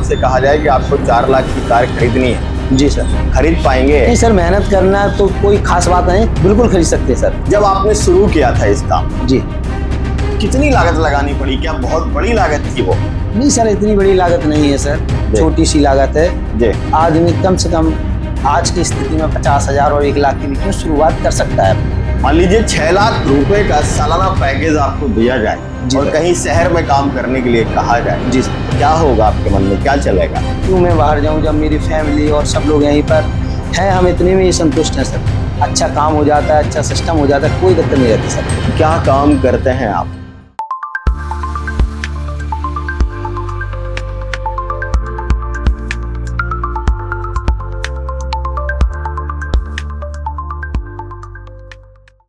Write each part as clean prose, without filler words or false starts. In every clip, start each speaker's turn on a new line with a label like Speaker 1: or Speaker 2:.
Speaker 1: आपसे कहा जाए कि आपको 4 लाख की कार खरीदनी है,
Speaker 2: जी सर।
Speaker 1: खरीद पाएंगे?
Speaker 2: नहीं सर, मेहनत करना तो कोई खास बात नहीं, बिल्कुल खरीद सकते हैं सर।
Speaker 1: जब आपने शुरू किया था इस काम,
Speaker 2: जी।
Speaker 1: कितनी लागत लगानी पड़ी? क्या बहुत बड़ी लागत थी वो?
Speaker 2: नहीं सर, इतनी बड़ी लागत नहीं है सर, छोटी सी लागत है।
Speaker 1: जी।
Speaker 2: आदमी कम से कम आज की स्थिति में 50,000 और 1 लाख के बीच में शुरुआत कर सकता है।
Speaker 1: मान लीजिए 6 लाख रुपए का सालाना पैकेज आपको दिया जाए और कहीं शहर में काम करने के लिए कहा जाए,
Speaker 2: जी सर।
Speaker 1: क्या होगा आपके मन में, क्या चलेगा?
Speaker 2: क्यों मैं बाहर जाऊं जब मेरी फैमिली और सब लोग यहीं पर हैं, हम इतने में ही संतुष्ट हैं सर। अच्छा काम हो जाता है, अच्छा सिस्टम हो जाता है, कोई दिक्कत नहीं रहती सर।
Speaker 1: क्या काम करते हैं आप?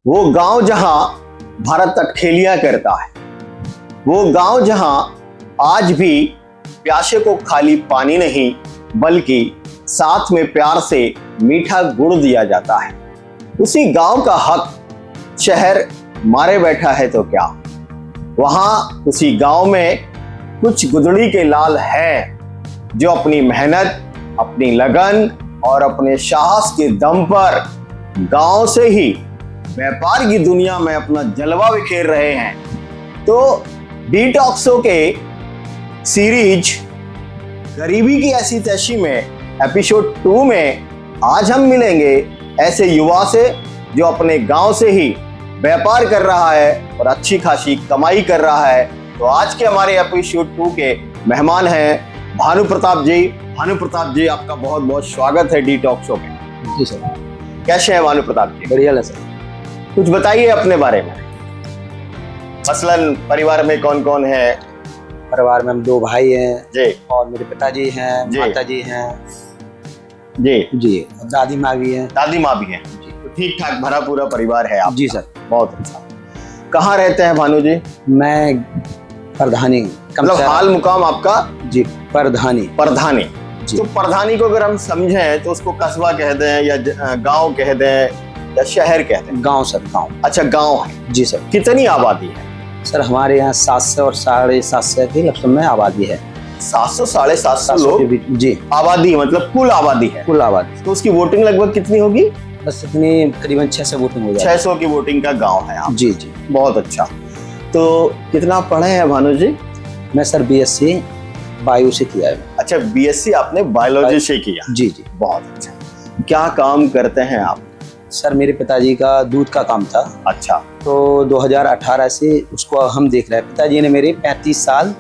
Speaker 1: वो गांव जहां भारत अठखेलियां करता है, वो गांव जहां आज भी प्यासे को खाली पानी नहीं बल्कि साथ में प्यार से मीठा गुड़ दिया जाता है, उसी गांव का हक शहर मारे बैठा है तो क्या? वहां उसी गांव में कुछ गुदड़ी के लाल हैं जो अपनी मेहनत, अपनी लगन और अपने साहस के दम पर गांव से ही व्यापार की दुनिया में अपना जलवा बिखेर रहे हैं। तो डिटॉक्सो के सीरीज गरीबी की ऐसी तैशी में एपिसोड 2 में आज हम मिलेंगे ऐसे युवा से जो अपने गांव से ही व्यापार कर रहा है और अच्छी खासी कमाई कर रहा है। तो आज के हमारे एपिसोड 2 के मेहमान हैं भानु प्रताप जी। भानु प्रताप जी, आपका बहुत बहुत स्वागत है डिटॉक्सो में।
Speaker 2: जी सर।
Speaker 1: कैसे हैं भानु प्रताप जी?
Speaker 2: बढ़िया है सर।
Speaker 1: कुछ बताइए अपने बारे में। मसलन परिवार में कौन कौन है?
Speaker 2: परिवार में हम 2 भाई हैं
Speaker 1: जी।
Speaker 2: और मेरे पिताजी हैं,
Speaker 1: जी।
Speaker 2: माताजी हैं,
Speaker 1: जी
Speaker 2: जी, और दादी माँ भी हैं।
Speaker 1: दादी माँ भी हैं। तो ठीक ठाक भरा पूरा परिवार है आप?
Speaker 2: जी सर।
Speaker 1: बहुत अच्छा। कहाँ रहते हैं भानु जी?
Speaker 2: मैं परधानी,
Speaker 1: मतलब हाल मुकाम आपका?
Speaker 2: जी, परधानी।
Speaker 1: परधानी।
Speaker 2: जी।
Speaker 1: तो परधानी को अगर हम समझें तो उसको कस्बा कह दें या गांव कह दें या शहर कह दें?
Speaker 2: गांव सर, गांव।
Speaker 1: अच्छा, गांव है।
Speaker 2: जी सर।
Speaker 1: कितनी आबादी है?
Speaker 2: सर हमारे यहाँ 700 और 750 के लमसम में आबादी है।
Speaker 1: 700 750
Speaker 2: 700
Speaker 1: लोग
Speaker 2: के बीच। जी।
Speaker 1: आबादी, मतलब कुल आबादी है।
Speaker 2: कुल आबादी।
Speaker 1: तो उसकी वोटिंग लगभग कितनी होगी?
Speaker 2: बस इतनी करीबन 600 वोटिंग हो जाए।
Speaker 1: 600 की वोटिंग का गांव है आप?
Speaker 2: जी जी।
Speaker 1: बहुत अच्छा। तो कितना पढ़े हैं भानु जी?
Speaker 2: मैं सर BSc बायो से किया है।
Speaker 1: अच्छा, BSc आपने बायोलॉजी से किया?
Speaker 2: जी जी।
Speaker 1: बहुत अच्छा। क्या काम करते हैं आप?
Speaker 2: सर मेरे पिताजी का दूध का काम था।
Speaker 1: अच्छा।
Speaker 2: तो 2018 से उसको हम देख रहे हैं। पिताजी ने मेरे 35 साल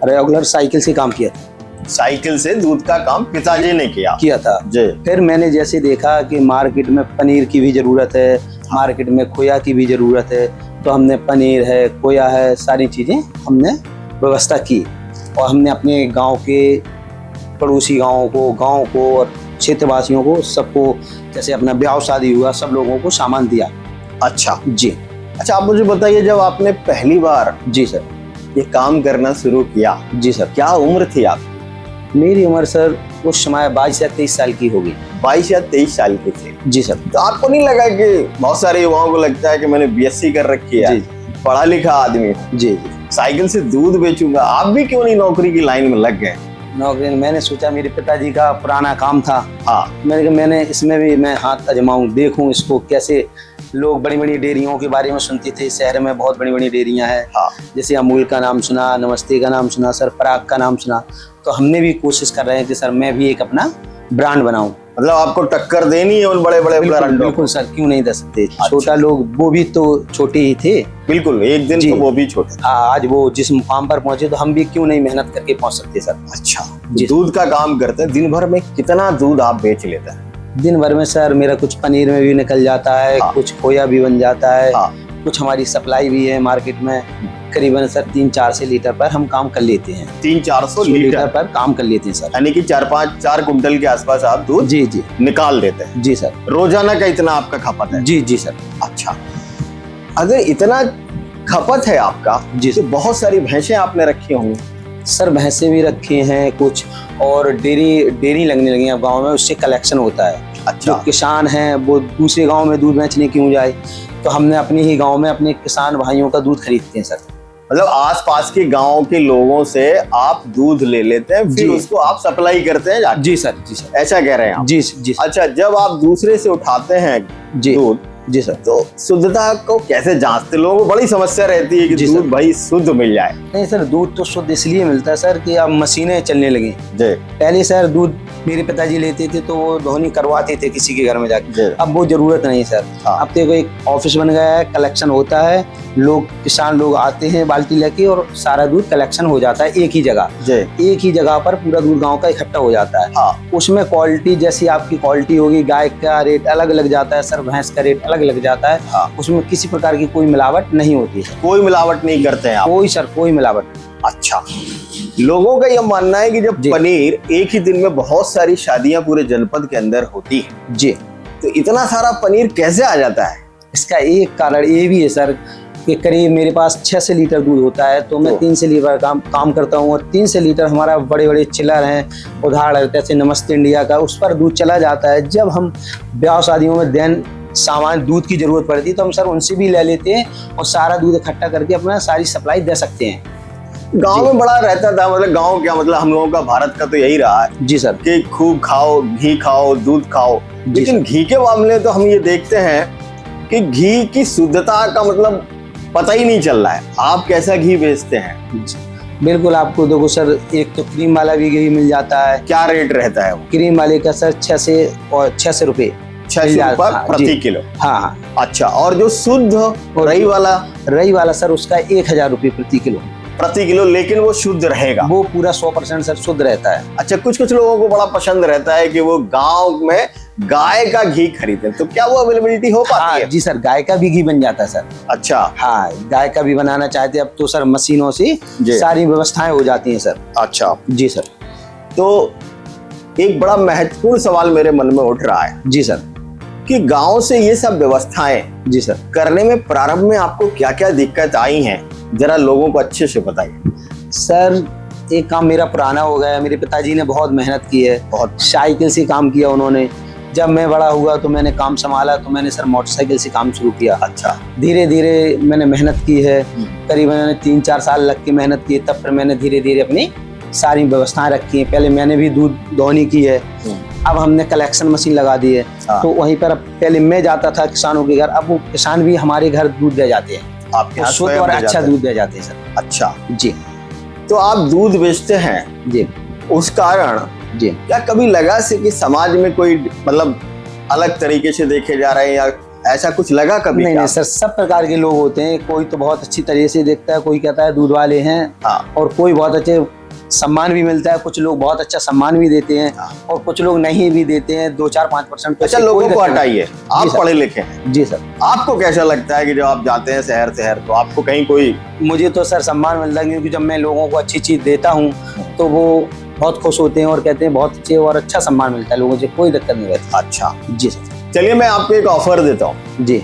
Speaker 2: रेगुलर साइकिल से काम किया था।
Speaker 1: साइकिल से दूध का काम पिताजी ने किया
Speaker 2: था
Speaker 1: जी।
Speaker 2: फिर मैंने जैसे देखा कि मार्केट में पनीर की भी ज़रूरत है, मार्केट में खोया की भी ज़रूरत है, तो हमने पनीर है, खोया है, सारी चीज़ें हमने व्यवस्था की और हमने अपने गांव के पड़ोसी गांव को और क्षेत्रवासियों को, सबको, जैसे अपना ब्याह शादी हुआ, सब लोगों को सामान दिया।
Speaker 1: अच्छा
Speaker 2: जी।
Speaker 1: अच्छा, आप मुझे बताइए, जब आपने पहली बार
Speaker 2: जी सर
Speaker 1: ये काम करना शुरू किया,
Speaker 2: जी सर,
Speaker 1: क्या उम्र थी आपकी?
Speaker 2: मेरी उम्र सर उस समय 22 या 23 साल की होगी।
Speaker 1: 22 या 23 साल की थी?
Speaker 2: जी सर।
Speaker 1: तो आपको नहीं लगा कि बहुत सारे युवाओं को लगता है कि मैंने BSc कर रखी है, पढ़ा लिखा आदमी,
Speaker 2: जी,
Speaker 1: साइकिल से दूध बेचूंगा, आप भी क्यों नहीं नौकरी की लाइन में लग गए?
Speaker 2: नौकरी मैंने सोचा, मेरे पिताजी का पुराना काम था।
Speaker 1: हाँ।
Speaker 2: मैंने इसमें भी मैं हाथ आजमाऊं, देखूं इसको कैसे। लोग बड़ी बड़ी डेयरियों के बारे में सुनते थे, शहर में बहुत बड़ी बड़ी डेयरियां हैं।
Speaker 1: हाँ।
Speaker 2: जैसे अमूल का नाम सुना, नमस्ते का नाम सुना, सर पराग का नाम सुना। तो हमने भी कोशिश कर रहे हैं कि सर मैं भी एक अपना ब्रांड बनाऊं।
Speaker 1: मतलब आपको टक्कर देनी है उन बड़े बड़े ब्रांडों?
Speaker 2: बिल्कुल सर, क्यों नहीं दे सकते। छोटा लोग वो भी तो छोटे ही थे।
Speaker 1: बिल्कुल, एक दिन तो वो भी छोटे।
Speaker 2: आज वो जिस मुकाम पर पहुंचे, तो हम भी क्यों नहीं मेहनत करके पहुंच सकते सर।
Speaker 1: अच्छा, दूध का काम करते हैं, दिन भर में कितना दूध आप बेच लेते हैं?
Speaker 2: दिन भर में सर मेरा कुछ पनीर में भी निकल जाता है। हाँ। कुछ खोया भी बन जाता है। हाँ। कुछ हमारी सप्लाई भी है मार्केट में। करीबन सर 300-400 लीटर पर हम काम कर लेते हैं।
Speaker 1: 300-400 लीटर पर
Speaker 2: काम कर लेते हैं सर।
Speaker 1: यानी कि 4 कुंटल के आसपास आप दूध
Speaker 2: जी जी
Speaker 1: निकाल देते हैं?
Speaker 2: जी सर।
Speaker 1: रोजाना का इतना आपका खपत है?
Speaker 2: जी जी सर।
Speaker 1: अच्छा, अगर इतना खपत है आपका
Speaker 2: जी,
Speaker 1: तो बहुत सारी भैंसें आपने रखी होंगी?
Speaker 2: सर भैंसे भी रखी हैं कुछ, और डेयरी लगने लगी है गाँव में, उससे कलेक्शन होता है।
Speaker 1: अच्छा।
Speaker 2: जो किसान हैं वो दूसरे गाँव में दूध बेचने क्यों जाए, तो हमने अपने ही गाँव में अपने किसान भाइयों का दूध खरीदते हैं सर।
Speaker 1: मतलब आसपास के गांव के लोगों से आप दूध ले लेते हैं, फिर
Speaker 2: जी।
Speaker 1: उसको आप सप्लाई करते हैं जाके?
Speaker 2: जी सर, जी सर।
Speaker 1: ऐसा कह रहे हैं आप?
Speaker 2: जी जी सर।
Speaker 1: अच्छा, जब आप दूसरे से उठाते हैं
Speaker 2: जी
Speaker 1: दूध,
Speaker 2: जी सर।
Speaker 1: तो शुद्धता को कैसे जांचते? लोगों को बड़ी समस्या रहती है कि
Speaker 2: जी
Speaker 1: दूध
Speaker 2: सर।
Speaker 1: भाई शुद्ध मिल जाए।
Speaker 2: नहीं सर, दूध तो शुद्ध इसलिए मिलता है सर कि अब मशीनें चलने लगी।
Speaker 1: जी
Speaker 2: पहले सर दूध मेरे पिताजी लेते थे तो वो धोनी करवाते थे किसी के घर में जाके।
Speaker 1: जी।
Speaker 2: अब वो जरूरत नहीं सर।
Speaker 1: हाँ।
Speaker 2: अब देखो एक ऑफिस बन गया है, कलेक्शन होता है, लोग किसान लोग आते हैं बाल्टी लेके और सारा दूध कलेक्शन हो जाता है एक ही जगह।
Speaker 1: जी।
Speaker 2: एक ही जगह पर पूरा दूध गांव का इकट्ठा हो जाता है।
Speaker 1: हाँ।
Speaker 2: उसमें क्वालिटी जैसी आपकी क्वालिटी होगी, गाय का रेट अलग अलग जाता है सर, भैंस का रेट अलग अलग जाता है।
Speaker 1: हाँ।
Speaker 2: उसमें किसी प्रकार की कोई मिलावट नहीं होती है।
Speaker 1: कोई मिलावट नहीं करते हैं आप?
Speaker 2: कोई सर, कोई मिलावट नहीं।
Speaker 1: अच्छा, लोगों का यह मानना है कि जब
Speaker 2: जी।
Speaker 1: पनीर एक ही दिन में बहुत सारी शादियां पूरे जनपद के अंदर होती है,
Speaker 2: जी,
Speaker 1: तो इतना सारा पनीर कैसे आ जाता है?
Speaker 2: इसका एक कारण ये भी है सर कि करीब मेरे पास 6 से लीटर दूध होता है, तो मैं 3 से लीटर काम करता हूँ और 3 से लीटर हमारा बड़े बड़े चिलर हैं, उदाहरण जैसे नमस्ते इंडिया का, उस पर दूध चला जाता है। जब हम ब्याह शादियों में देन सामान दूध की जरूरत पड़ती है तो हम सर उनसे भी ले लेते हैं और सारा दूध इकट्ठा करके अपना सारी सप्लाई दे सकते हैं।
Speaker 1: गांव में बड़ा रहता था, मतलब गांव क्या, मतलब हम लोगों का भारत का तो यही रहा है
Speaker 2: जी सर।
Speaker 1: कि खूब खाओ, घी खाओ, दूध खाओ। लेकिन घी के मामले तो हम ये देखते हैं कि घी की शुद्धता का मतलब पता ही नहीं चल रहा है। आप कैसा घी बेचते हैं?
Speaker 2: बिल्कुल, आपको देखो सर, एक तो क्रीम वाला भी घी मिल जाता है।
Speaker 1: क्या रेट रहता है वो?
Speaker 2: क्रीम वाले का सर 6 से रुपए
Speaker 1: 600 रुपए प्रति किलो?
Speaker 2: हाँ।
Speaker 1: अच्छा, और जो शुद्ध रई वाला
Speaker 2: सर उसका 1000 रुपए प्रति किलो।
Speaker 1: प्रति किलो, लेकिन वो शुद्ध रहेगा?
Speaker 2: वो पूरा 100% सर शुद्ध रहता है।
Speaker 1: अच्छा, कुछ लोगों को बड़ा पसंद रहता है कि वो गांव में गाय का घी खरीदे, तो क्या वो अवेलेबिलिटी हो पाती है?
Speaker 2: जी सर, गाय का भी घी बन जाता है सर।
Speaker 1: अच्छा।
Speaker 2: हाँ, गाय का भी बनाना चाहते हैं अब तो सर मशीनों से सारी व्यवस्थाएं हो जाती हैं सर।
Speaker 1: अच्छा
Speaker 2: जी सर।
Speaker 1: तो एक बड़ा महत्वपूर्ण सवाल मेरे मन में उठ रहा है
Speaker 2: जी सर
Speaker 1: कि गांव से ये सब व्यवस्थाएं
Speaker 2: जी सर
Speaker 1: करने में प्रारंभ में आपको क्या क्या दिक्कत आई हैं, जरा लोगों को अच्छे से बताइए।
Speaker 2: सर, एक काम मेरा पुराना हो गया। मेरे पिताजी ने बहुत मेहनत की है, बहुत साइकिल से काम किया उन्होंने। जब मैं बड़ा हुआ तो मैंने काम संभाला तो मैंने सर मोटरसाइकिल से काम शुरू किया।
Speaker 1: अच्छा।
Speaker 2: धीरे धीरे मैंने मेहनत की है, करीबन मैंने 3-4 साल लग के मेहनत की, तब फिर मैंने धीरे धीरे अपनी सारी व्यवस्थाएं रखी हैं। पहले मैंने भी दूध दोहनी की है, अब हमने कलेक्शन मशीन लगा दी है। तो वहीं पर पहले मैं जाता था किसानों के घर, अब वो किसान भी हमारे घर दूध दे जाते हैं।
Speaker 1: आपके यहाँ
Speaker 2: शुद्ध और अच्छा दूध दे जाते हैं सर।
Speaker 1: अच्छा
Speaker 2: जी।
Speaker 1: तो आप दूध बेचते हैं
Speaker 2: जी,
Speaker 1: उस कारण
Speaker 2: जी,
Speaker 1: क्या कभी लगा से कि समाज में कोई मतलब अलग तरीके से देखे जा रहे हैं, या ऐसा कुछ लगा कभी?
Speaker 2: नहीं सर, सब प्रकार के लोग होते हैं। कोई तो बहुत अच्छी तरीके से देखता है, कोई कहता है दूध वाले हैं।
Speaker 1: हाँ।
Speaker 2: और कोई बहुत अच्छे सम्मान भी मिलता है, कुछ लोग बहुत अच्छा सम्मान भी देते हैं।
Speaker 1: हाँ।
Speaker 2: और कुछ लोग नहीं भी देते हैं, 2-4-5%।
Speaker 1: अच्छा, लोगों को हटाइए, आप पढ़े लिखे हैं।
Speaker 2: जी सर।
Speaker 1: आपको कैसा लगता है कि जब आप जाते हैं शहर तो आपको कहीं कोई?
Speaker 2: मुझे तो सर सम्मान मिलता है, क्योंकि जब मैं लोगों को अच्छी चीज देता हूँ तो वो बहुत खुश होते हैं और कहते हैं बहुत अच्छे, और अच्छा सम्मान मिलता है लोगों से, कोई दिक्कत नहीं रहती।
Speaker 1: अच्छा
Speaker 2: जी सर।
Speaker 1: चलिए, मैं आपको एक ऑफर देता हूँ।
Speaker 2: जी।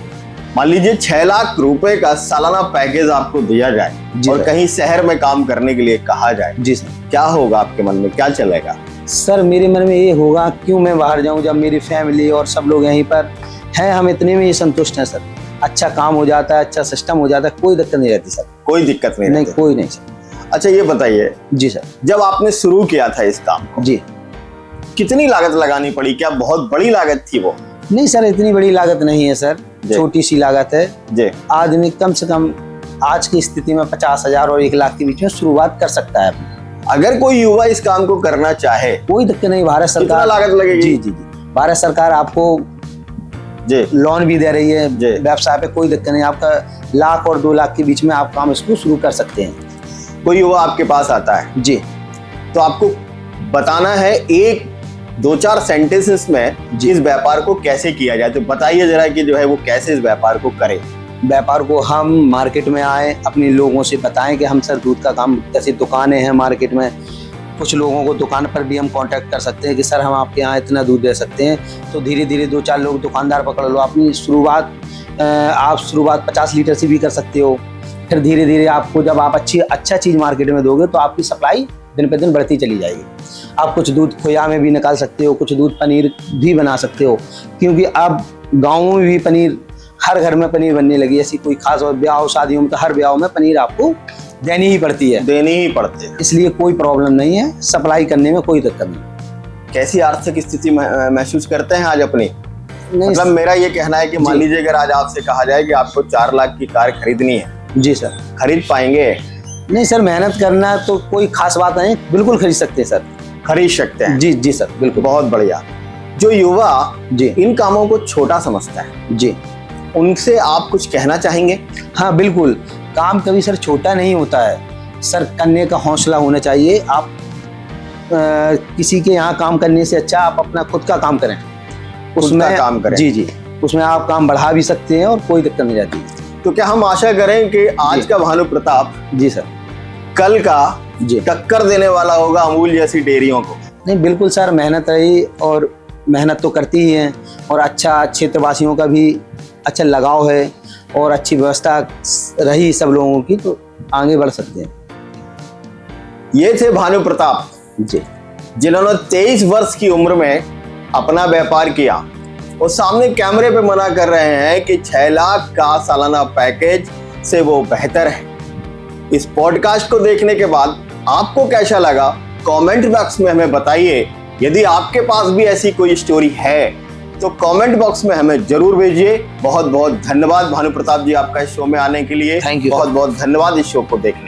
Speaker 1: मान लीजिए 6 लाख रुपए का सालाना पैकेज आपको दिया जाए और कहीं शहर में काम करने के लिए कहा जाए।
Speaker 2: जी सर।
Speaker 1: क्या होगा आपके मन में, क्या चलेगा?
Speaker 2: सर, मेरे मन में ये होगा, क्यों मैं बाहर जाऊं जब मेरी फैमिली और सब लोग यहीं पर हैं, हम इतने में ही संतुष्ट हैं सर। अच्छा काम हो जाता है, अच्छा सिस्टम हो जाता है, कोई दिक्कत नहीं रहती सर।
Speaker 1: कोई दिक्कत नहीं
Speaker 2: नहीं,
Speaker 1: रहती?
Speaker 2: कोई नहीं सर।
Speaker 1: अच्छा, ये बताइए,
Speaker 2: जी सर,
Speaker 1: जब आपने शुरू किया था इस काम को,
Speaker 2: जी,
Speaker 1: कितनी लागत लगानी पड़ी? क्या बहुत बड़ी लागत थी वो?
Speaker 2: नहीं सर, इतनी बड़ी लागत नहीं है सर, छोटी सी लागत है।
Speaker 1: जी।
Speaker 2: आदमी कम से कम आज की स्थिति में 50,000 और 1 लाख के बीच में शुरुआत कर सकता है।
Speaker 1: अगर कोई युवा इस काम को करना चाहे,
Speaker 2: कोई दिक्कत नहीं। भारत सरकार,
Speaker 1: कितना लागत लगेगी?
Speaker 2: जी जी जी, भारत सरकार आपको
Speaker 1: जी
Speaker 2: लोन भी दे रही है व्यवसाय पे, कोई दिक्कत नहीं। आपका 1 लाख और 2 लाख के बीच में आप काम इसको शुरू कर सकते हैं।
Speaker 1: कोई युवा आपके पास आता है
Speaker 2: जी,
Speaker 1: तो आपको बताना है 1-2-4 सेंटेंसेस में इस व्यापार को कैसे किया जाए, तो बताइए जरा कि जो है वो कैसे इस व्यापार को करें।
Speaker 2: व्यापार को हम मार्केट में आए, अपने लोगों से बताएं कि हम सर दूध का काम, जैसे दुकानें हैं मार्केट में, कुछ लोगों को दुकान पर भी हम कांटेक्ट कर सकते हैं कि सर हम आपके यहाँ इतना दूध दे सकते हैं। तो धीरे धीरे 2-4 लोग दुकानदार पकड़ लो। अपनी शुरुआत आप 50 लीटर से भी कर सकते हो। फिर धीरे धीरे आपको, जब आप अच्छा चीज़ मार्केट में दोगे तो आपकी सप्लाई दिन पे दिन बढ़ती चली जाएगी। आप कुछ दूध खोया में भी निकाल सकते हो, कुछ दूध पनीर भी बना सकते हो, क्योंकि अब गाँवों में भी पनीर, हर घर में पनीर बनने लगी। ऐसी कोई खास, और ब्याह शादियों में तो हर ब्याह में पनीर आपको देनी ही पड़ती है,
Speaker 1: देनी ही पड़ते हैं।
Speaker 2: इसलिए कोई प्रॉब्लम नहीं है, सप्लाई करने में कोई दिक्कत नहीं।
Speaker 1: कैसी आर्थिक स्थिति महसूस करते हैं आज अपनी?
Speaker 2: नहीं
Speaker 1: मतलब मेरा ये कहना है कि मान
Speaker 2: जी।
Speaker 1: लीजिए अगर आज आपसे कहा जाए कि आपको 4 लाख की कार खरीदनी है,
Speaker 2: जी सर।
Speaker 1: खरीद पाएंगे?
Speaker 2: नहीं सर, मेहनत करना तो कोई खास बात नहीं, बिल्कुल खरीद सकते हैं सर।
Speaker 1: खरीद सकते हैं।
Speaker 2: जी जी सर, बिल्कुल।
Speaker 1: बहुत बढ़िया। जो युवा
Speaker 2: जी
Speaker 1: इन कामों को छोटा समझता है,
Speaker 2: जी।
Speaker 1: उनसे आप कुछ कहना चाहेंगे?
Speaker 2: हाँ बिल्कुल, काम कभी सर छोटा नहीं होता है सर, करने का हौसला होना चाहिए। आप किसी के यहाँ काम करने से अच्छा आप अपना खुद का काम करें, उसमें
Speaker 1: काम करें।
Speaker 2: जी जी, उसमें आप काम बढ़ा भी सकते हैं और कोई दिक्कत नहीं जाती।
Speaker 1: तो क्या हम आशा करें कि आज
Speaker 2: जी।
Speaker 1: का भानु प्रताप
Speaker 2: जी सर।
Speaker 1: कल का
Speaker 2: जी।
Speaker 1: टक्कर देने वाला होगा अमूल जैसी डेयरियों को?
Speaker 2: नहीं बिल्कुल सर, मेहनत रही और मेहनत तो करती ही हैं, और अच्छा क्षेत्रवासियों का भी अच्छा लगाव है और अच्छी व्यवस्था रही सब लोगों की, तो आगे बढ़ सकते हैं।
Speaker 1: ये थे भानु प्रताप
Speaker 2: जी।
Speaker 1: जिन्होंने 23 वर्ष की उम्र में अपना व्यापार किया और सामने कैमरे पे मना कर रहे हैं कि 6 लाख का सालाना पैकेज से वो बेहतर है। इस पॉडकास्ट को देखने के बाद आपको कैसा लगा कमेंट बॉक्स में हमें बताइए। यदि आपके पास भी ऐसी कोई स्टोरी है तो कमेंट बॉक्स में हमें जरूर भेजिए। बहुत बहुत धन्यवाद भानु प्रताप जी आपका इस शो में आने के लिए।
Speaker 2: Thank you, sir.
Speaker 1: बहुत बहुत धन्यवाद इस शो को देखने